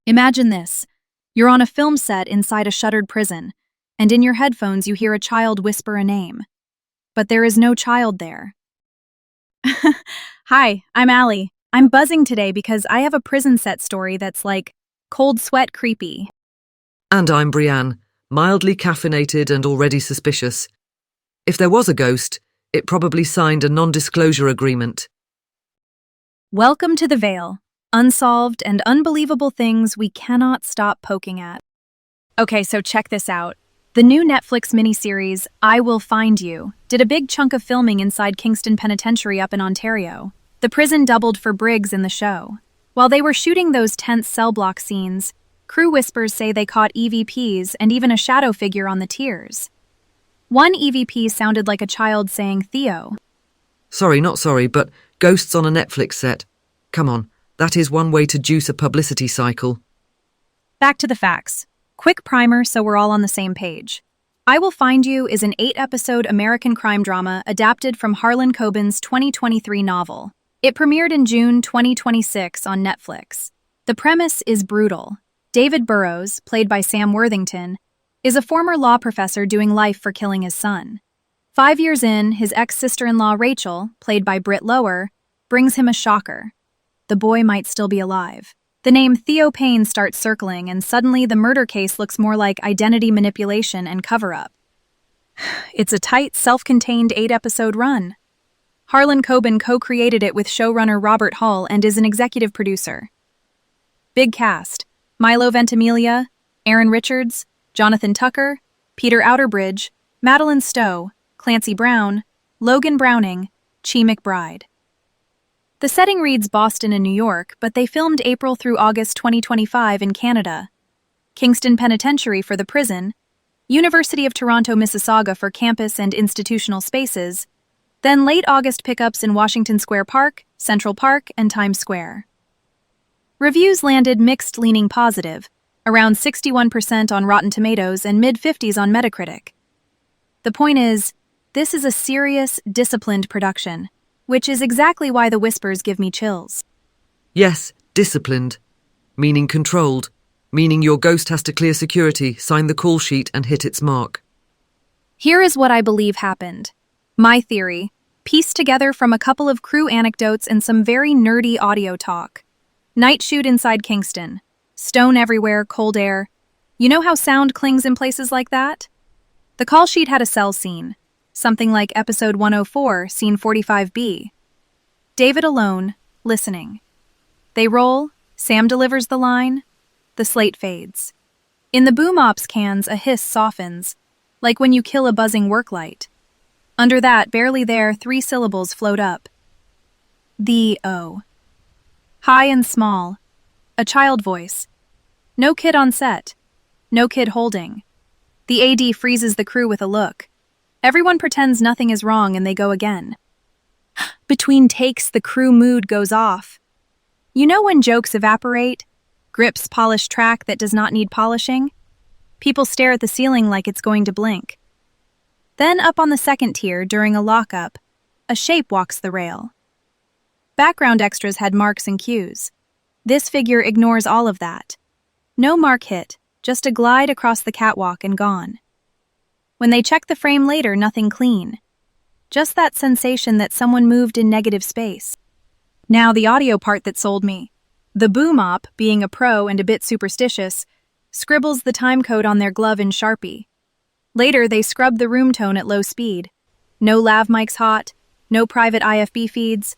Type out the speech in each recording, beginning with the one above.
Imagine this. You're on a film set inside a shuttered prison, and in your headphones you hear a child whisper a name. But there is no child there. Hi, I'm Allie. I'm buzzing today because I have a prison set story that's like cold sweat creepy. And I'm Brianne, mildly caffeinated and already suspicious. If there was a ghost, it probably signed a non-disclosure agreement. Welcome to the Veil. Unsolved and unbelievable things we cannot stop poking at. Okay, so check this out. The new Netflix miniseries, I Will Find You, did a big chunk of filming inside Kingston Penitentiary up in Ontario. The prison doubled for Briggs in the show. While they were shooting those tense cell block scenes, crew whispers say they caught EVPs and even a shadow figure on the tiers. One EVP sounded like a child saying Theo. Sorry, not sorry, but ghosts on a Netflix set. Come on, that is one way to juice a publicity cycle. Back to the facts. Quick primer so we're all on the same page. I Will Find You is an 8-episode American crime drama adapted from Harlan Coben's 2023 novel. It premiered in June 2026 on Netflix. The premise is brutal. David Burrows, played by Sam Worthington, is a former law professor doing life for killing his son. 5 years in, his ex-sister-in-law Rachel, played by Britt Lower, brings him a shocker. The boy might still be alive. The name Theo Payne starts circling, and suddenly the murder case looks more like identity manipulation and cover-up. It's a tight, self-contained 8-episode run. Harlan Coben co-created it with showrunner Robert Hull and is an executive producer. Big cast: Milo Ventimiglia, Aaron Richards, Jonathan Tucker, Peter Outerbridge, Madeline Stowe, Clancy Brown, Logan Browning, Chi McBride. The setting reads Boston and New York, but they filmed April through August 2025 in Canada. Kingston Penitentiary for the prison, University of Toronto Mississauga for campus and institutional spaces, then late August pickups in Washington Square Park, Central Park, and Times Square. Reviews landed mixed, leaning positive, around 61% on Rotten Tomatoes and mid-50s on Metacritic. The point is, this is a serious, disciplined production, which is exactly why the whispers give me chills. Yes, disciplined. Meaning controlled. Meaning your ghost has to clear security, sign the call sheet, and hit its mark. Here is what I believe happened. My theory, pieced together from a couple of crew anecdotes and some very nerdy audio talk. Night shoot inside Kingston. Stone everywhere, cold air. You know how sound clings in places like that? The call sheet had a cell scene. Something like episode 104, scene 45B. David alone, listening. They roll, Sam delivers the line, the slate fades. In the boom ops cans, a hiss softens, like when you kill a buzzing work light. Under that, barely there, 3 syllables float up. The O. High and small. A child voice. No kid on set. No kid holding. The AD freezes the crew with a look. Everyone pretends nothing is wrong and they go again. Between takes, the crew mood goes off. You know when jokes evaporate? Grips polished track that does not need polishing? People stare at the ceiling like it's going to blink. Then up on the second tier, during a lockup, a shape walks the rail. Background extras had marks and cues. This figure ignores all of that. No mark hit, just a glide across the catwalk and gone. When they check the frame later, nothing clean. Just that sensation that someone moved in negative space. Now the audio part that sold me. The boom op, being a pro and a bit superstitious, scribbles the time code on their glove in Sharpie. Later, they scrub the room tone at low speed. No lav mics hot, no private IFB feeds.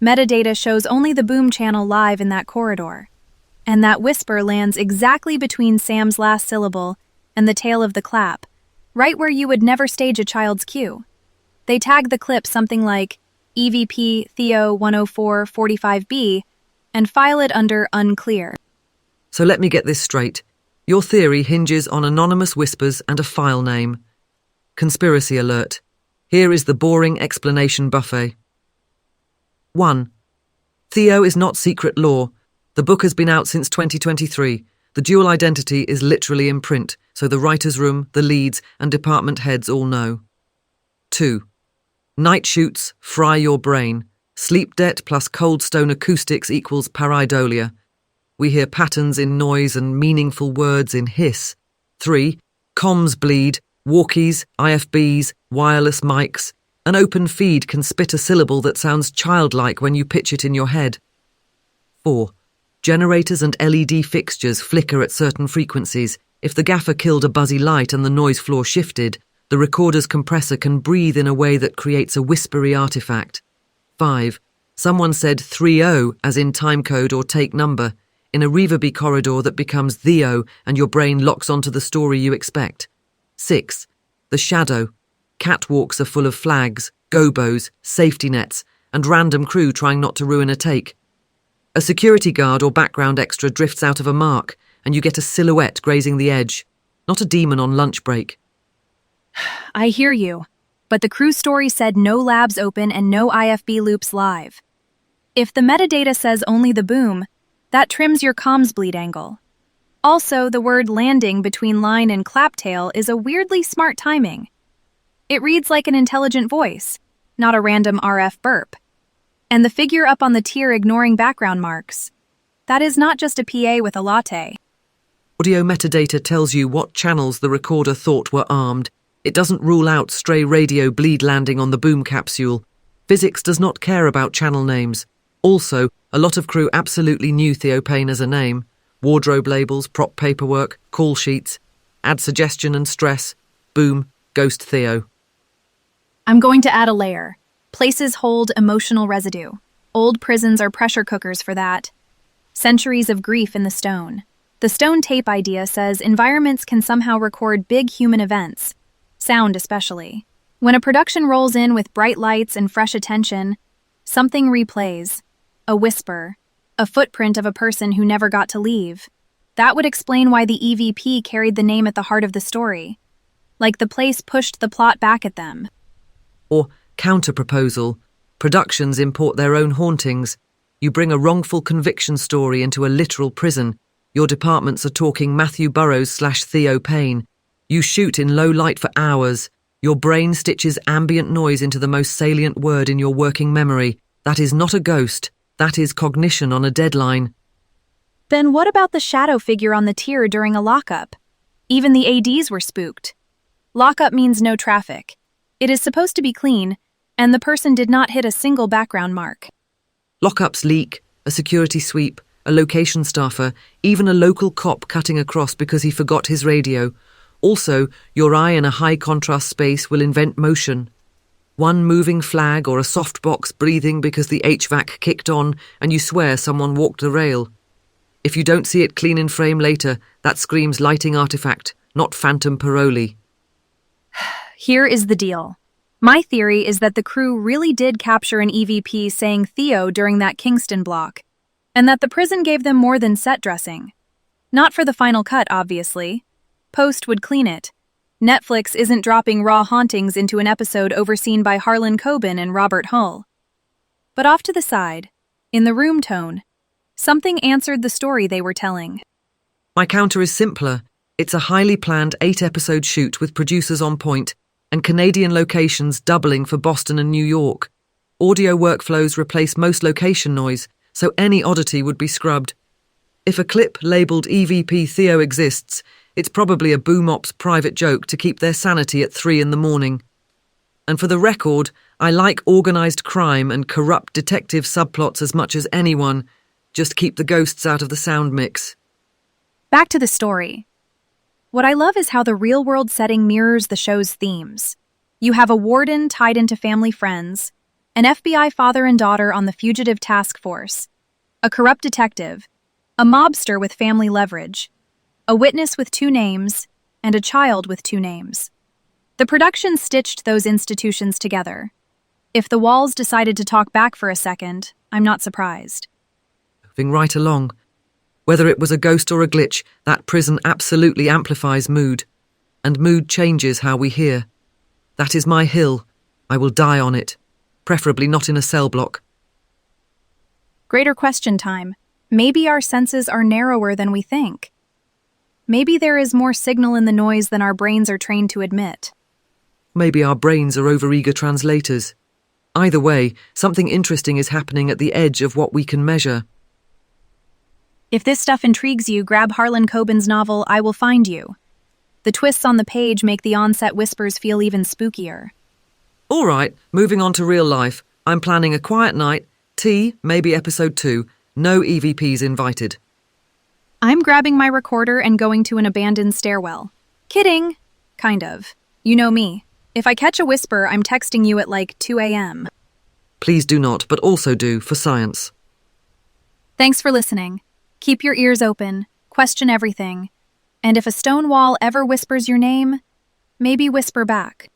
Metadata shows only the boom channel live in that corridor. And that whisper lands exactly between Sam's last syllable and the tail of the clap, right where you would never stage a child's cue. They tag the clip something like EVP Theo 104 45B and file it under unclear. So let me get this straight. Your theory hinges on anonymous whispers and a file name. Conspiracy alert. Here is the boring explanation buffet. 1. Theo is not secret law. The book has been out since 2023. The dual identity is literally in print, so the writer's room, the leads, and department heads all know. 2. Night shoots fry your brain. Sleep debt plus cold stone acoustics equals pareidolia. We hear patterns in noise and meaningful words in hiss. 3. Comms bleed, walkies, IFBs, wireless mics. An open feed can spit a syllable that sounds childlike when you pitch it in your head. 4. Generators and LED fixtures flicker at certain frequencies. If the gaffer killed a buzzy light and the noise floor shifted, the recorder's compressor can breathe in a way that creates a whispery artifact. 5. Someone said 3-0, as in timecode or take number, in a reverby corridor that becomes the-o and your brain locks onto the story you expect. 6. The shadow. Catwalks are full of flags, gobos, safety nets, and random crew trying not to ruin a take. A security guard or background extra drifts out of a mark, and you get a silhouette grazing the edge, not a demon on lunch break. I hear you, but the crew story said no labs open and no IFB loops live. If the metadata says only the boom, that trims your comms bleed angle. Also, the word landing between line and claptail is a weirdly smart timing. It reads like an intelligent voice, not a random RF burp. And the figure up on the tier ignoring background marks. That is not just a PA with a latte. Audio metadata tells you what channels the recorder thought were armed. It doesn't rule out stray radio bleed landing on the boom capsule. Physics does not care about channel names. Also, a lot of crew absolutely knew Theo Payne as a name. Wardrobe labels, prop paperwork, call sheets. Add suggestion and stress. Boom, ghost Theo. I'm going to add a layer. Places hold emotional residue. Old prisons are pressure cookers for that. Centuries of grief in the stone. The stone tape idea says environments can somehow record big human events. Sound especially. When a production rolls in with bright lights and fresh attention, something replays. A whisper. A footprint of a person who never got to leave. That would explain why the EVP carried the name at the heart of the story. Like the place pushed the plot back at them. Or counter-proposal. Productions import their own hauntings. You bring a wrongful conviction story into a literal prison. Your departments are talking Matthew Burrows/Theo Payne. You shoot in low light for hours. Your brain stitches ambient noise into the most salient word in your working memory. That is not a ghost. That is cognition on a deadline. Then what about the shadow figure on the tier during a lockup? Even the ADs were spooked. Lockup means no traffic. It is supposed to be clean, and the person did not hit a single background mark. Lockups leak, a security sweep, a location staffer, even a local cop cutting across because he forgot his radio. Also, your eye in a high-contrast space will invent motion. One moving flag or a softbox breathing because the HVAC kicked on and you swear someone walked the rail. If you don't see it clean in frame later, that screams lighting artifact, not phantom parolee. Here is the deal. My theory is that the crew really did capture an EVP saying Theo during that Kingston block, and that the prison gave them more than set dressing. Not for the final cut, obviously. Post would clean it. Netflix isn't dropping raw hauntings into an episode overseen by Harlan Coben and Robert Hull. But off to the side, in the room tone, something answered the story they were telling. My counter is simpler. It's a highly planned 8-episode shoot with producers on point and Canadian locations doubling for Boston and New York. Audio workflows replace most location noise, so any oddity would be scrubbed. If a clip labelled EVP Theo exists, it's probably a Boom Ops private joke to keep their sanity at 3 a.m. And for the record, I like organised crime and corrupt detective subplots as much as anyone. Just keep the ghosts out of the sound mix. Back to the story. What I love is how the real-world setting mirrors the show's themes. You have a warden tied into family friends, an FBI father and daughter on the fugitive task force, a corrupt detective, a mobster with family leverage, a witness with 2 names, and a child with 2 names. The production stitched those institutions together. If the walls decided to talk back for a second, I'm not surprised. Moving right along. Whether it was a ghost or a glitch, that prison absolutely amplifies mood. And mood changes how we hear. That is my hill. I will die on it. Preferably not in a cell block. Greater question time. Maybe our senses are narrower than we think. Maybe there is more signal in the noise than our brains are trained to admit. Maybe our brains are overeager translators. Either way, something interesting is happening at the edge of what we can measure. If this stuff intrigues you, grab Harlan Coben's novel, I Will Find You. The twists on the page make the onset whispers feel even spookier. All right, moving on to real life. I'm planning a quiet night, tea, maybe episode 2, no EVPs invited. I'm grabbing my recorder and going to an abandoned stairwell. Kidding. Kind of. You know me. If I catch a whisper, I'm texting you at like 2 a.m. Please do not, but also do, for science. Thanks for listening. Keep your ears open, question everything, and if a stone wall ever whispers your name, maybe whisper back.